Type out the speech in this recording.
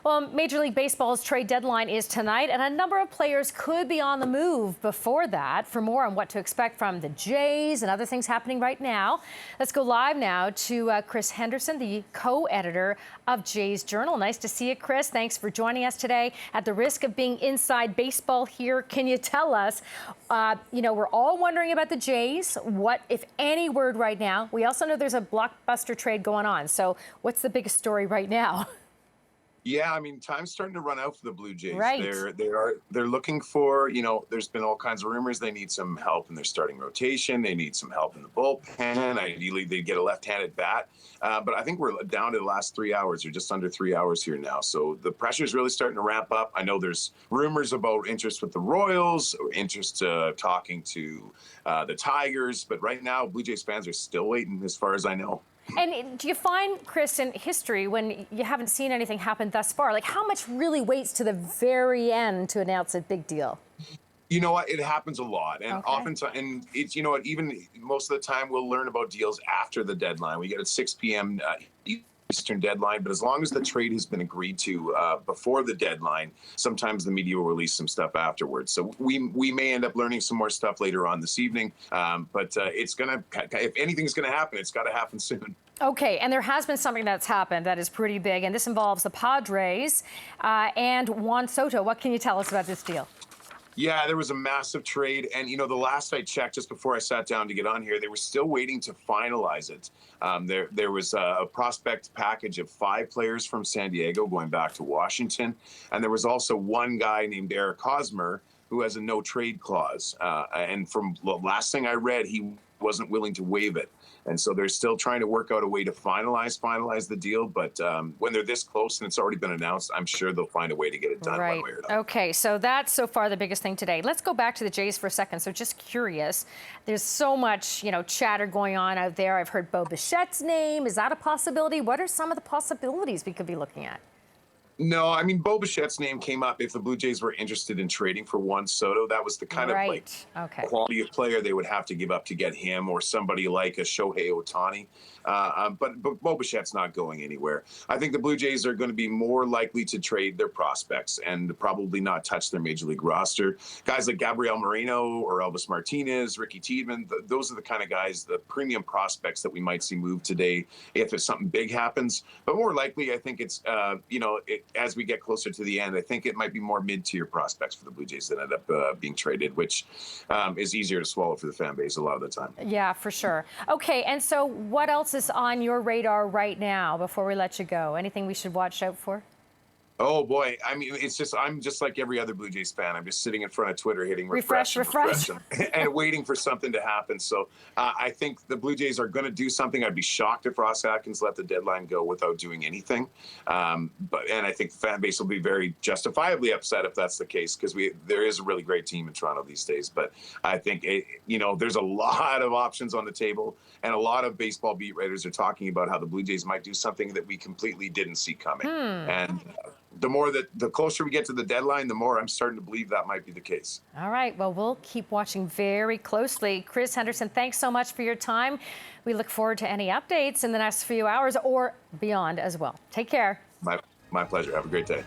Well, Major League Baseball's trade deadline is tonight, and a number of players could be on the move before that. For more on what to expect from the Jays and other things happening right now, let's go live now to Chris Henderson, the co-editor of Jays Journal. Nice to see you, Chris. Thanks for joining us today. At the risk of being inside baseball here, can you tell us, we're all wondering about the Jays. What, if any, word right now? We also know there's a blockbuster trade going on. So what's the biggest story right now? Yeah, I mean, time's starting to run out for the Blue Jays. Right. They're looking for, there's been all kinds of rumors they need some help in their starting rotation. They need some help in the bullpen. Ideally, they get a left-handed bat. But I think we're down to the last 3 hours, or just under 3 hours here now. So the pressure's really starting to ramp up. I know there's rumors about interest with the Royals, or interest talking to the Tigers. But right now, Blue Jays fans are still waiting, as far as I know. And do you find, Chris, in history, when you haven't seen anything happen thus far, like how much really waits to the very end to announce a big deal? You know what? It happens a lot. And Okay. oftentimes, and it's, even most of the time we'll learn about deals after the deadline. We get at 6 p.m. Eastern deadline, but as long as the trade has been agreed to before the deadline, sometimes the media will release some stuff afterwards. So we may end up learning some more stuff later on this evening. But it's going to, if anything's going to happen, it's got to happen soon. Okay, and there has been something that's happened that is pretty big, and this involves the Padres and Juan Soto. What can you tell us about this deal? Yeah, there was a massive trade. And, the last I checked, just before I sat down to get on here, they were still waiting to finalize it. There was a prospect package of 5 players from San Diego going back to Washington. And there was also one guy named Eric Hosmer who has a no-trade clause. And from the last thing I read, he wasn't willing to waive it. And so they're still trying to work out a way to finalize the deal. But when they're this close and it's already been announced, I'm sure they'll find a way to get it done one way or another. Okay, so that's so far the biggest thing today. Let's go back to the Jays for a second. So just curious, there's so much, chatter going on out there. I've heard Bo Bichette's name. Is that a possibility? What are some of the possibilities we could be looking at? No, I mean, Bo Bichette's name came up if the Blue Jays were interested in trading for Juan Soto. That was the kind of quality of player they would have to give up to get him, or somebody like a Shohei Ohtani. But Bo Bichette's not going anywhere. I think the Blue Jays are going to be more likely to trade their prospects and probably not touch their major league roster. Guys like Gabriel Moreno or Elvis Martinez, Ricky Tiedemann, those are the kind of guys, the premium prospects that we might see move today if something big happens. But more likely, I think it's, as we get closer to the end, I think it might be more mid-tier prospects for the Blue Jays that end up being traded, which is easier to swallow for the fan base a lot of the time. Yeah, for sure. Okay, and so what else is on your radar right now before we let you go? Anything we should watch out for? Oh boy, I mean, I'm just like every other Blue Jays fan. I'm just sitting in front of Twitter hitting refresh and waiting for something to happen. So I think the Blue Jays are going to do something. I'd be shocked if Ross Atkins let the deadline go without doing anything. And I think the fan base will be very justifiably upset if that's the case, because there is a really great team in Toronto these days. But I think there's a lot of options on the table, and a lot of baseball beat writers are talking about how the Blue Jays might do something that we completely didn't see coming. And the closer we get to the deadline, the more I'm starting to believe that might be the case. All right. Well, we'll keep watching very closely. Chris Henderson, thanks so much for your time. We look forward to any updates in the next few hours or beyond as well. Take care. My pleasure. Have a great day.